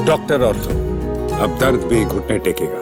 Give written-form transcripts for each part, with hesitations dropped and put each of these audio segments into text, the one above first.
Doctor ortho, अब दर्द भी घुटने टेकेगा।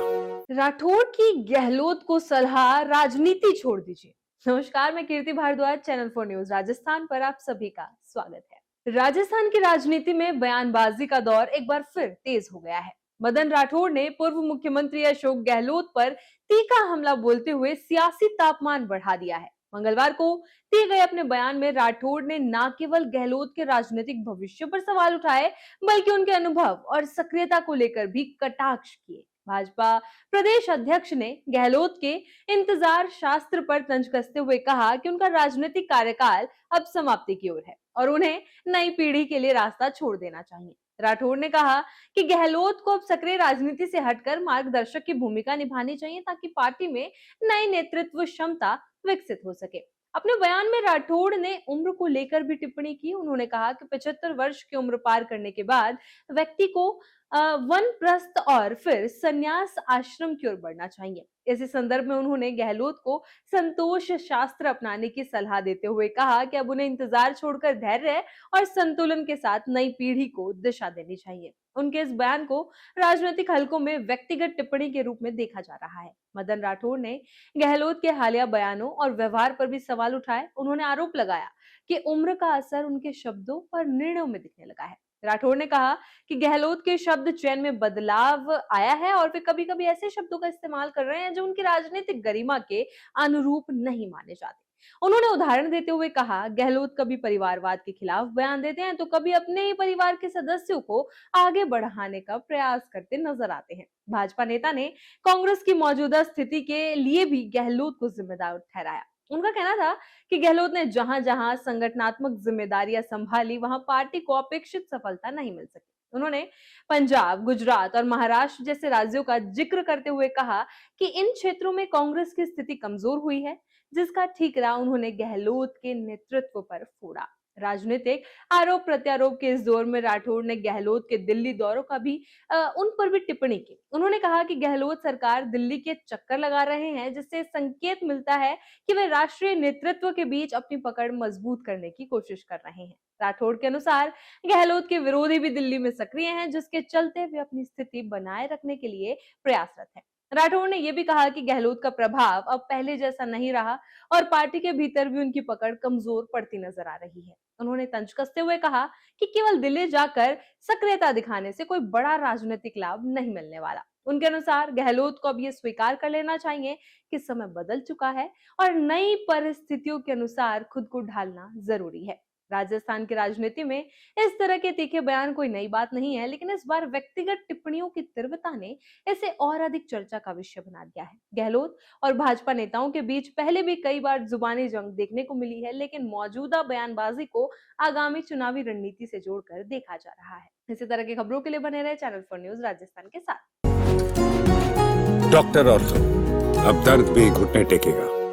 राठौड़ की गहलोत को सलाह, राजनीति छोड़ दीजिए। नमस्कार, मैं कीर्ति भारद्वाज, चैनल 4 न्यूज राजस्थान पर आप सभी का स्वागत है। राजस्थान की राजनीति में बयानबाजी का दौर एक बार फिर तेज हो गया है। मदन राठौड़ ने पूर्व मुख्यमंत्री अशोक गहलोत पर तीखा हमला बोलते हुए सियासी तापमान बढ़ा दिया है। मंगलवार को दिए गए अपने बयान में राठौड़ ने न केवल गहलोत के राजनीतिक भविष्य पर सवाल उठाए, बल्कि उनके अनुभव और सक्रियता को लेकर भी कटाक्ष किए। भाजपा प्रदेश अध्यक्ष ने गहलोत के इंतजार शास्त्र पर तंज कसते हुए कहा कि उनका राजनीतिक कार्यकाल अब समाप्ति की ओर है और उन्हें नई पीढ़ी के लिए रास्ता छोड़ देना चाहिए। राठौड़ ने कहा कि गहलोत को अब सक्रिय राजनीति से हटकर मार्गदर्शक की भूमिका निभानी चाहिए ताकि पार्टी में नई नेतृत्व क्षमता विकसित हो सके। अपने बयान में राठौड़ ने उम्र को लेकर भी टिप्पणी की। उन्होंने कहा कि 75 वर्ष की उम्र पार करने के बाद व्यक्ति को वानप्रस्थ और फिर संन्यास आश्रम की ओर बढ़ना चाहिए। इसी संदर्भ में उन्होंने गहलोत को संतोष शास्त्र अपनाने की सलाह देते हुए कहा कि अब उन्हें इंतजार छोड़कर धैर्य और संतुलन के साथ नई पीढ़ी को दिशा देनी चाहिए। उनके इस बयान को राजनीतिक हलकों में व्यक्तिगत टिप्पणी के रूप में देखा जा रहा है। मदन राठौड़ ने गहलोत के हालिया बयानों और व्यवहार पर भी सवाल उठाए। उन्होंने आरोप लगाया कि उम्र का असर उनके शब्दों और निर्णयों में दिखने लगा है। राठौड़ ने कहा कि गहलोत के शब्द चयन में बदलाव आया है और वे कभी-कभी ऐसे शब्दों का इस्तेमाल कर रहे हैं जो उनकी राजनीतिक गरिमा के अनुरूप नहीं माने जाते। उन्होंने उदाहरण देते हुए कहा, गहलोत कभी परिवारवाद के खिलाफ बयान देते हैं तो कभी अपने ही परिवार के सदस्यों को आगे बढ़ाने का प्रयास करते नजर आते हैं। भाजपा नेता ने कांग्रेस की मौजूदा स्थिति के लिए भी गहलोत को जिम्मेदार ठहराया। उनका कहना था कि गहलोत ने जहां-जहां संगठनात्मक जिम्मेदारियां संभाली, वहां पार्टी को अपेक्षित सफलता नहीं मिल सकी। उन्होंने पंजाब, गुजरात और महाराष्ट्र जैसे राज्यों का जिक्र करते हुए कहा कि इन क्षेत्रों में कांग्रेस की स्थिति कमजोर हुई है, जिसका ठीकरा उन्होंने गहलोत के नेतृत्व पर फोड़ा। राजनीतिक आरोप प्रत्यारोप के इस दौर में राठौड़ ने गहलोत के दिल्ली दौरों का भी उन पर भी टिप्पणी की। उन्होंने कहा कि गहलोत सरकार दिल्ली के चक्कर लगा रहे हैं, जिससे संकेत मिलता है कि वे राष्ट्रीय नेतृत्व के बीच अपनी पकड़ मजबूत करने की कोशिश कर रहे हैं। राठौड़ के अनुसार गहलोत के विरोधी भी दिल्ली में सक्रिय हैं, जिसके चलते वे अपनी स्थिति बनाए रखने के लिए प्रयासरत हैं। राठौड़ ने यह भी कहा कि गहलोत का प्रभाव अब पहले जैसा नहीं रहा और पार्टी के भीतर भी उनकी पकड़ कमजोर पड़ती नजर आ रही है। उन्होंने तंज कसते हुए कहा कि केवल दिल्ली जाकर सक्रियता दिखाने से कोई बड़ा राजनीतिक लाभ नहीं मिलने वाला। उनके अनुसार गहलोत को अब ये स्वीकार कर लेना चाहिए कि समय बदल चुका है और नई परिस्थितियों के अनुसार खुद को ढालना जरूरी है। राजस्थान की राजनीति में इस तरह के तीखे बयान कोई नई बात नहीं है, लेकिन इस बार व्यक्तिगत टिप्पणियों की तीव्रता ने इसे और अधिक चर्चा का विषय बना दिया है। गहलोत और भाजपा नेताओं के बीच पहले भी कई बार जुबानी जंग देखने को मिली है, लेकिन मौजूदा बयानबाजी को आगामी चुनावी रणनीति से जोड़कर देखा जा रहा है। इसी तरह की खबरों के लिए बने रहे चैनल 4 न्यूज राजस्थान के साथ। डॉक्टर ऑर्थो, अब दर्द भी घुटने टेकेगा।